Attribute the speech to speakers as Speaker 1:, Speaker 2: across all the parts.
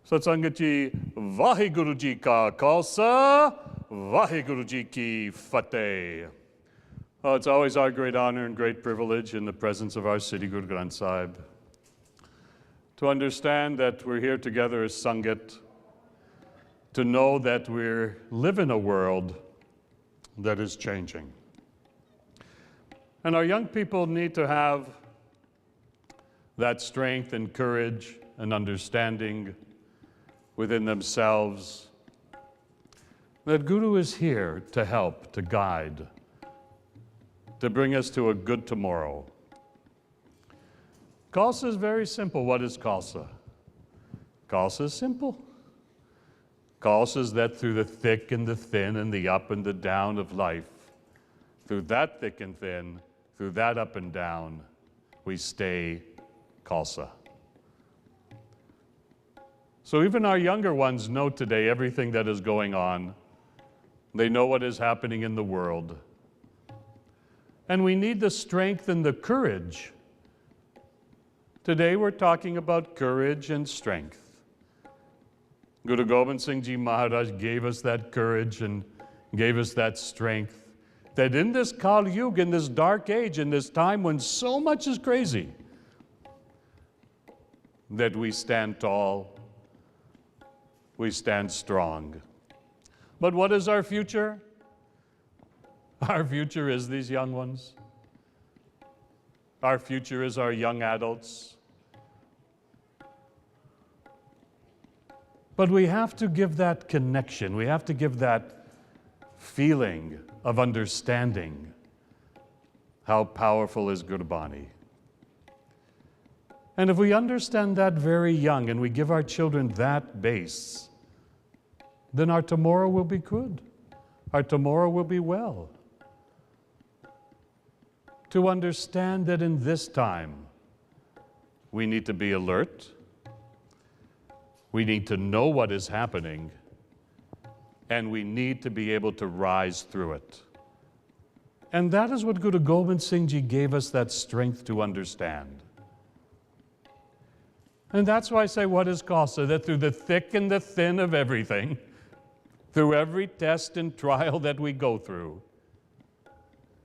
Speaker 1: Satsangit ji, Vaheguru ji ka Khalsa, Vaheguru ji ki Fateh. Oh, it's always our great honor and great privilege in the presence of our Sri Guru Granth Sahib to understand that we're here together as Sangat, to know that we live in a world that is changing. And our young people need to have that strength and courage and understanding within themselves that Guru is here to help, to guide, to bring us to a good tomorrow. Khalsa is very simple. What is Khalsa? Khalsa is simple. Khalsa is that through the thick and the thin and the up and the down of life, through that thick and thin, through that up and down, we stay Khalsa. So even our younger ones know today everything that is going on. They know what is happening in the world. And we need the strength and the courage. Today we're talking about courage and strength. Guru Gobind Singh Ji Maharaj gave us that courage and gave us that strength, that in this Kali Yuga, in this dark age, in this time when so much is crazy, that we stand tall, we stand strong. But what is our future? Our future is these young ones. Our future is our young adults. But we have to give that connection, we have to give that feeling of understanding how powerful is Gurbani. And if we understand that very young and we give our children that base, then our tomorrow will be good. Our tomorrow will be well. To understand that in this time, we need to be alert. We need to know what is happening, and we need to be able to rise through it. And that is what Guru Gobind Singh Ji gave us that strength to understand. And that's why I say, what is Khalsa? That through the thick and the thin of everything, through every test and trial that we go through,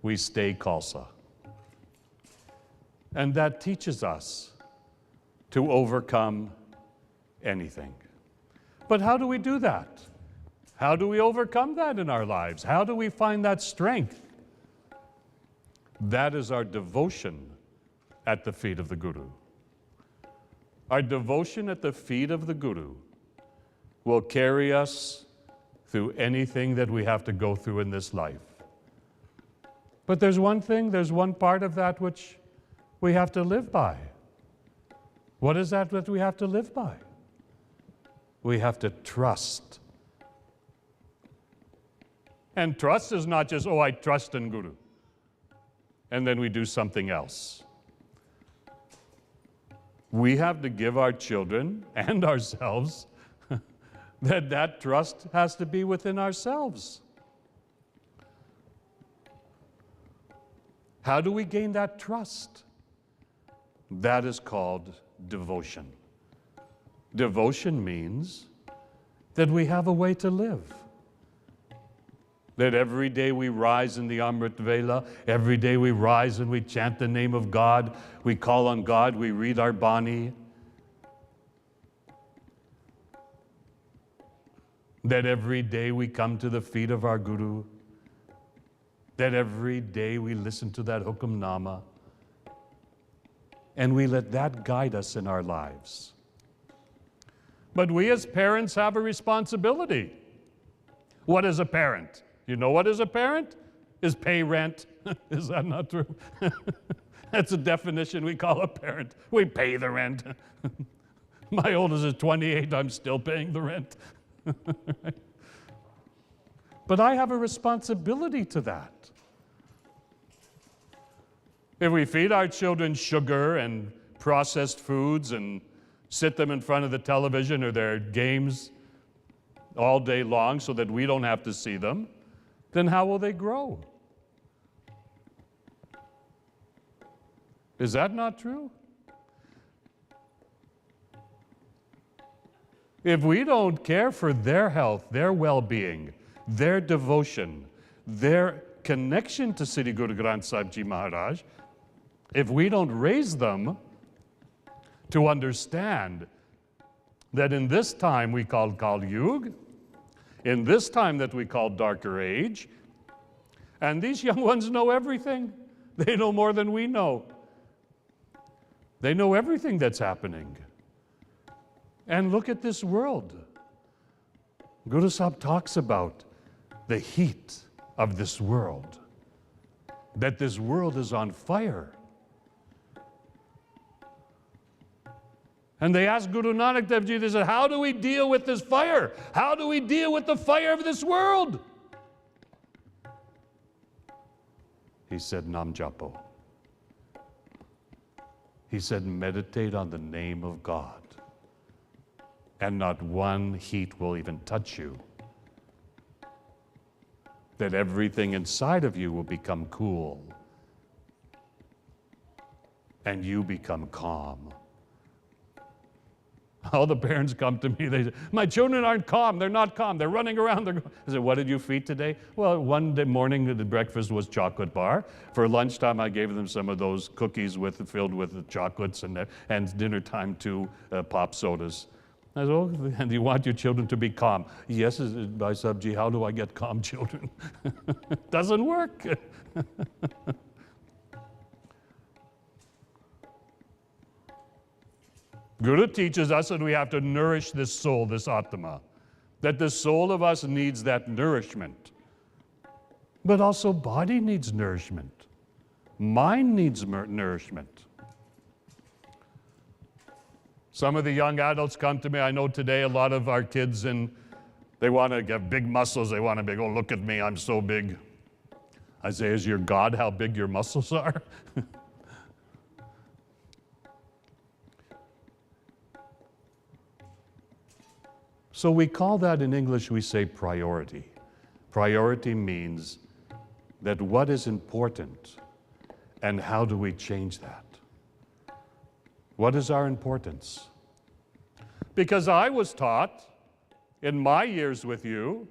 Speaker 1: we stay Khalsa. And that teaches us to overcome anything. But how do we do that? How do we overcome that in our lives? How do we find that strength? That is our devotion at the feet of the Guru. Our devotion at the feet of the Guru will carry us through anything that we have to go through in this life. But there's one thing, there's one part of that which we have to live by. What is that we have to live by? We have to trust. And trust is not just, oh, I trust in Guru, and then we do something else. We have to give our children and ourselves that trust has to be within ourselves. How do we gain that trust? That is called devotion. Devotion means that we have a way to live. That every day we rise in the Amrit Vela, every day we rise and we chant the name of God, we call on God, we read our Bani. That every day we come to the feet of our Guru. That every day we listen to that Hukum Nama. And we let that guide us in our lives. But we as parents have a responsibility. What is a parent? You know what is a parent? Is pay rent. Is that not true? That's a definition we call a parent. We pay the rent. My oldest is 28, I'm still paying the rent. But I have a responsibility to that. If we feed our children sugar and processed foods and sit them in front of the television or their games all day long so that we don't have to see them, then how will they grow? Is that not true? if we don't care for their health, their well-being, their devotion, their connection to Sri Guru Granth Sahib Ji Maharaj, if we don't raise them to understand that in this time we call Kal Yuga, in this time that we call Darker Age, and these young ones know everything. They know more than we know. They know everything that's happening. And look at this world. Guru Sahib talks about the heat of this world, that this world is on fire. And they asked Guru Nanak Dev Ji, they said, how do we deal with this fire? How do we deal with the fire of this world? He said, Nam Japo. He said, meditate on the name of God, and not one heat will even touch you. That everything inside of you will become cool, and you become calm. All the parents come to me, they say, my children aren't calm, they're not calm, they're running around. I said, what did you feed today? Well, one day morning the breakfast was chocolate bar. For lunchtime I gave them some of those cookies filled with chocolates, and dinner time 2 pop sodas. I said, oh, and you want your children to be calm? Yes, Bhai Sahib Ji, how do I get calm children? Doesn't work. Guru teaches us that we have to nourish this soul, this Atma, that the soul of us needs that nourishment. But also body needs nourishment. Mind needs nourishment. Some of the young adults come to me. I know today a lot of our kids, and they want to get big muscles. They want to be, oh, look at me, I'm so big. I say, is your God how big your muscles are? So we call that in English, we say priority. Priority means that what is important and how do we change that? What is our importance? Because I was taught in my years with you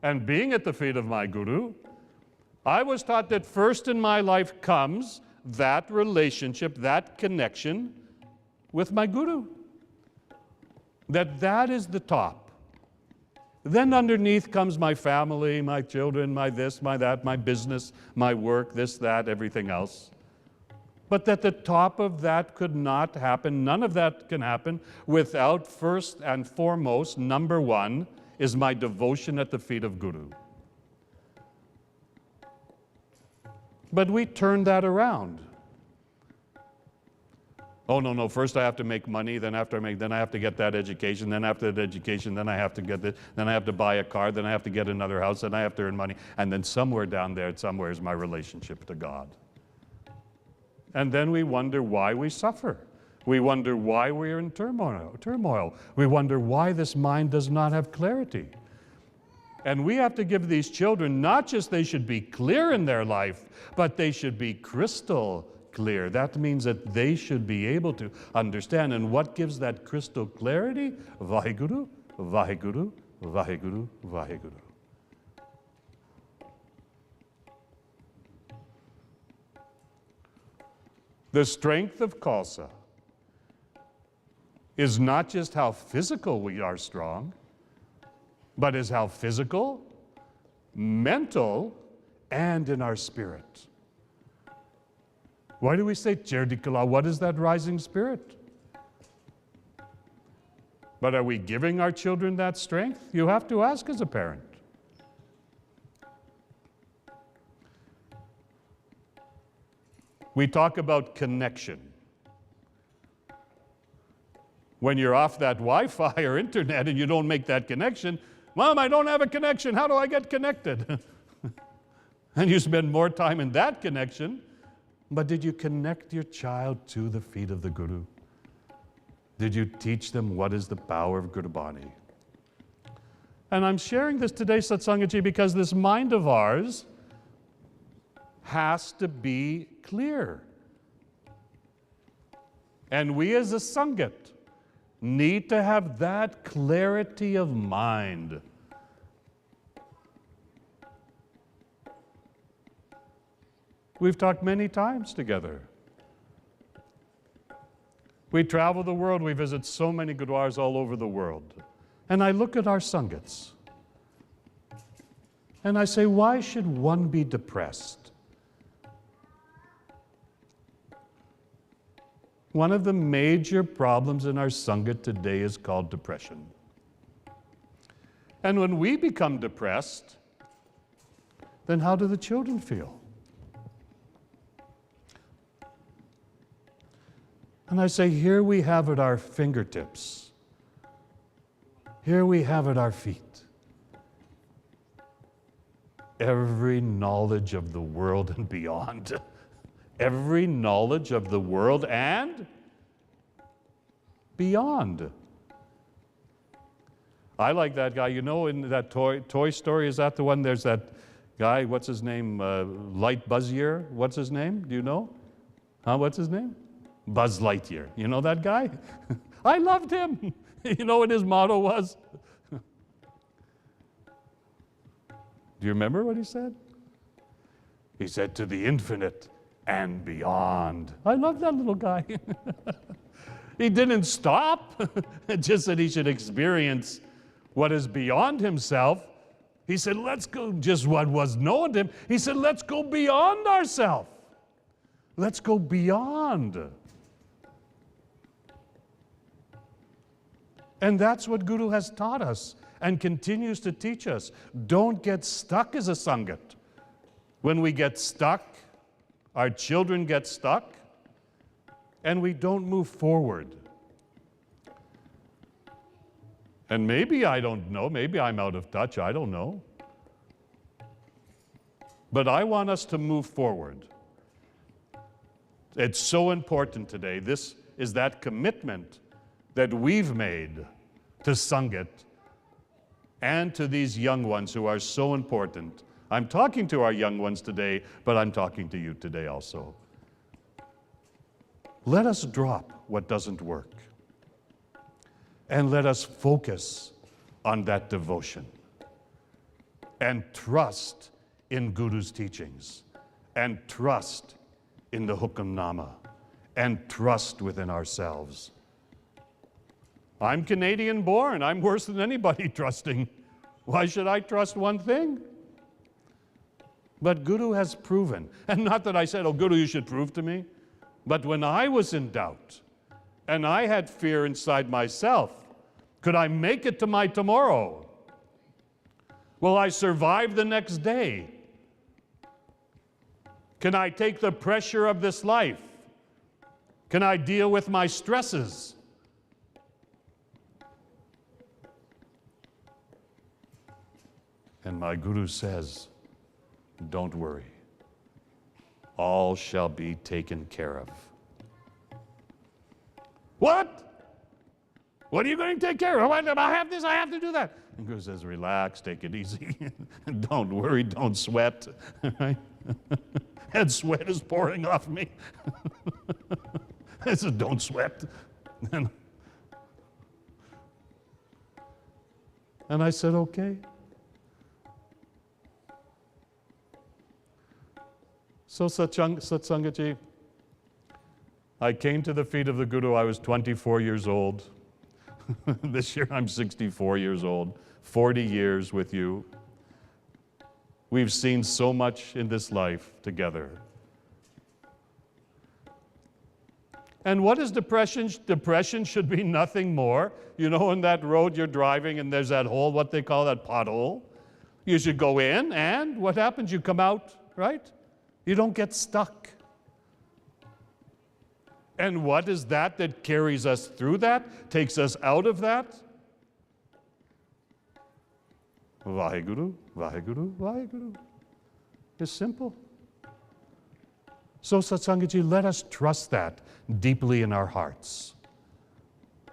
Speaker 1: and being at the feet of my Guru, I was taught that first in my life comes that relationship, that connection with my Guru. That is the top. Then underneath comes my family, my children, my this, my that, my business, my work, this, that, everything else. But that the top of that could not happen, none of that can happen without first and foremost, number one, is my devotion at the feet of Guru. But we turn that around. Oh, no, first I have to make money, then I have to get that education, then after that education, then I have to get this, then I have to buy a car, then I have to get another house, then I have to earn money, and then somewhere down there, somewhere is my relationship to God. And then we wonder why we suffer. We wonder why we're in turmoil. We wonder why this mind does not have clarity. And we have to give these children, not just they should be clear in their life, but they should be crystal clear. That means that they should be able to understand. And what gives that crystal clarity? Vaheguru, Vaheguru, Vaheguru, Vaheguru. The strength of Khalsa is not just how physical we are strong, but is how physical, mental, and in our spirit. Why do we say Cherdikala? What is that rising spirit? But are we giving our children that strength? You have to ask as a parent. We talk about connection. When you're off that Wi-Fi or internet and you don't make that connection, Mom, I don't have a connection. How do I get connected? And you spend more time in that connection. But did you connect your child to the feet of the Guru? Did you teach them what is the power of Gurbani? And I'm sharing this today, Satsangaji, because this mind of ours has to be clear. And we as a Sangat need to have that clarity of mind. We've talked many times together. We travel the world, we visit so many Gurdwaras all over the world. And I look at our Sangats, and I say, why should one be depressed? One of the major problems in our Sangat today is called depression. And when we become depressed, then how do the children feel? And I say, here we have at our fingertips. Here we have at our feet. Every knowledge of the world and beyond. Every knowledge of the world and beyond. I like that guy. You know, in that Toy Story, is that the one? There's that guy, what's his name? Light Buzzier. What's his name? Do you know? Huh? What's his name? Buzz Lightyear. You know that guy? I loved him. You know what his motto was? Do you remember what he said? He said, to the infinite and beyond. I love that little guy. He didn't stop, just that he should experience what is beyond himself. He said, let's go, just what was known to him. He said, let's go beyond ourselves. Let's go beyond. And that's what Guru has taught us and continues to teach us. Don't get stuck as a Sangat. When we get stuck, our children get stuck, and we don't move forward. And maybe I don't know, maybe I'm out of touch, I don't know. But I want us to move forward. It's so important today. This is that commitment that we've made to Sangat and to these young ones who are so important. I'm talking to our young ones today, but I'm talking to you today also. Let us drop what doesn't work, and let us focus on that devotion and trust in Guru's teachings and trust in the Hukamnama and trust within ourselves. I'm Canadian born. I'm worse than anybody trusting. Why should I trust one thing? But Guru has proven, and not that I said, oh, Guru, you should prove to me, but when I was in doubt and I had fear inside myself, could I make it to my tomorrow? Will I survive the next day? Can I take the pressure of this life? Can I deal with my stresses? And my Guru says, don't worry. All shall be taken care of. What? What are you going to take care of? I have this, I have to do that. And Guru says, relax, take it easy. Don't worry, don't sweat. Right? And sweat is pouring off me. I said, don't sweat. And I said, okay. So Satsangaji, I came to the feet of the Guru. I was 24 years old. This year I'm 64 years old. 40 years with you. We've seen so much in this life together. And what is depression? Depression should be nothing more. You know, in that road you're driving and there's that hole, what they call that pothole. You should go in, and what happens? You come out, right? You don't get stuck. And what is that that carries us through that, takes us out of that? Vaheguru, Vaheguru, Vaheguru. It's simple. So Satsangaji, let us trust that deeply in our hearts.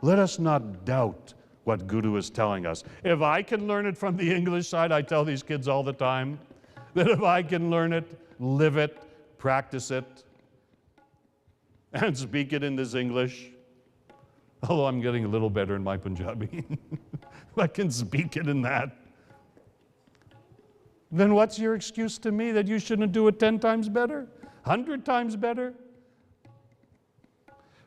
Speaker 1: Let us not doubt what Guru is telling us. If I can learn it from the English side, I tell these kids all the time, that if I can learn it, live it, practice it, and speak it in this English, Although I'm getting a little better in my Punjabi. I can speak it in that. Then what's your excuse to me that you shouldn't do it 10 times better? 100 times better?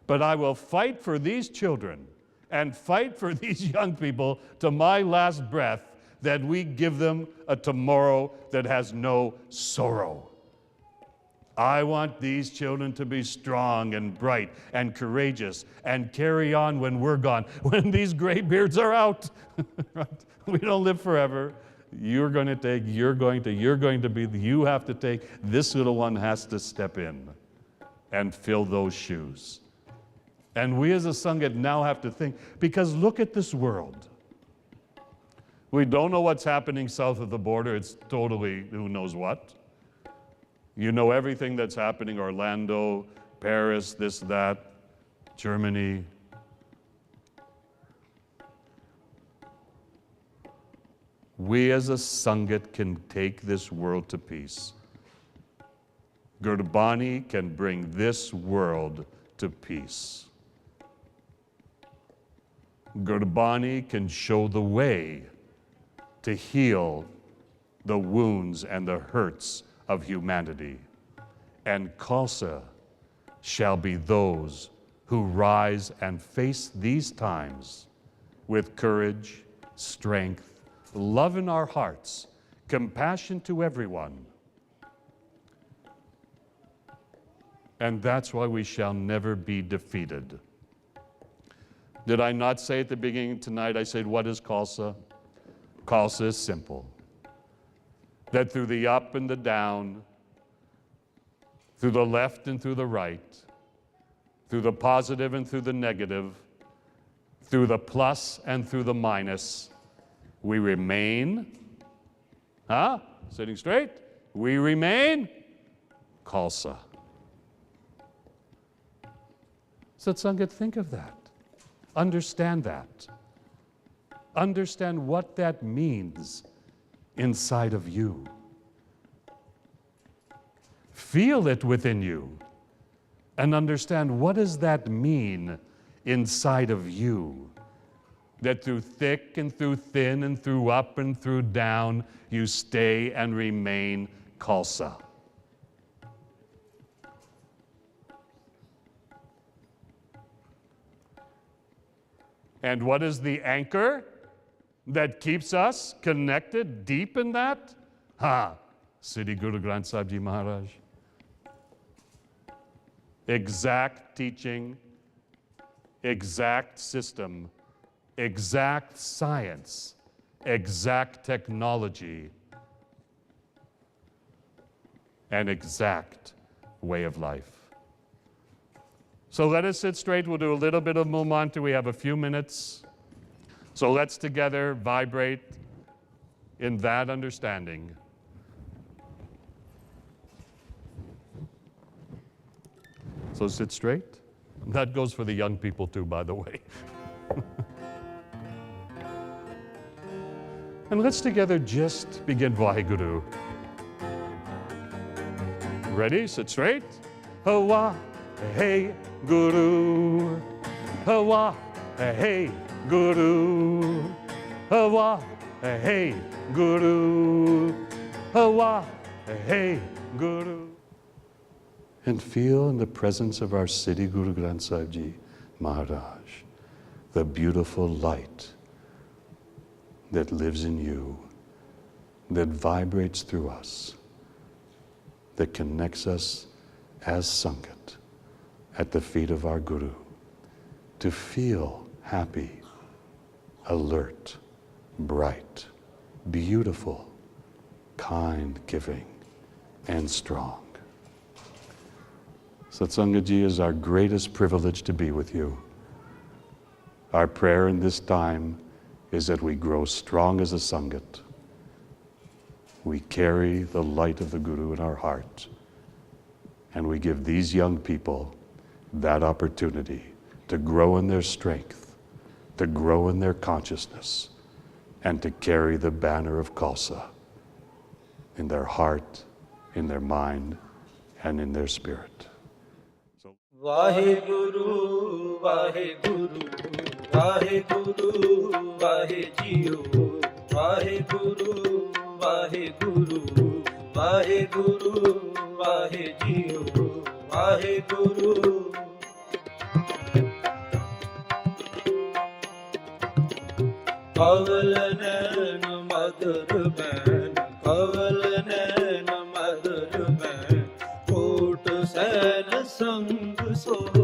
Speaker 1: But I will fight for these children and fight for these young people to my last breath, that we give them a tomorrow that has no sorrow. I want these children to be strong and bright and courageous and carry on when we're gone, when these gray beards are out. We don't live forever. You have to take, this little one has to step in and fill those shoes. And we as a Sangha now have to think, because look at this world. We don't know what's happening south of the border. It's totally who knows what. You know everything that's happening, Orlando, Paris, this, that, Germany. We as a Sangha can take this world to peace. Gurbani can bring this world to peace. Gurbani can show the way to heal the wounds and the hurts of humanity. And Khalsa shall be those who rise and face these times with courage, strength, love in our hearts, compassion to everyone. And that's why we shall never be defeated. Did I not say at the beginning tonight, I said, what is Khalsa? Khalsa is simple. That through the up and the down, through the left and through the right, through the positive and through the negative, through the plus and through the minus, we remain, sitting straight, we remain Khalsa. Satsanga, think of that. Understand that. Understand what that means inside of you. Feel it within you and understand, what does that mean inside of you? That through thick and through thin and through up and through down, you stay and remain Khalsa. And what is the anchor that keeps us connected deep in that? Siddhi Guru Granth Sahib Ji Maharaj. Exact teaching, exact system, exact science, exact technology, and exact way of life. So let us sit straight. We'll do a little bit of Mumanta. We have a few minutes. So let's together vibrate in that understanding. So sit straight. That goes for the young people too, by the way. And let's together just begin Vaheguru. Ready? Sit straight. Hawa, hey, Guru. Hawa, hey, Guru. Hawa, hey, Guru. Hawa, hey, Guru. And feel in the presence of our Siddhi Guru Granth Sahib Ji Maharaj the beautiful light that lives in you, that vibrates through us, that connects us as Sangat at the feet of our Guru, to feel happy, alert, bright, beautiful, kind, giving, and strong. Satsangaji, is our greatest privilege to be with you. Our prayer in this time is that we grow strong as a Sangat. We carry the light of the Guru in our heart, and we give these young people that opportunity to grow in their strength, to grow in their consciousness, and to carry the banner of Khalsa in their heart, in their mind, and in their spirit.
Speaker 2: Vaheguru Waheguru Waheguru ਵਾਹਿ ਜੀਓ ਵਾਹਿਗੁਰੂ ਵਾਹਿਗੁਰੂ ਵਾਹਿਗੁਰੂ ਵਾਹਿ ਜੀਓ ਵਾਹਿਗੁਰੂ ਕਵਲ ਨੈਣ ਮਦਰ ban ਕਵਲ ਨੈਣ ਮਦਰ ban ਕੋਟ ਸੈਨ ਸੰਗ ਸੋ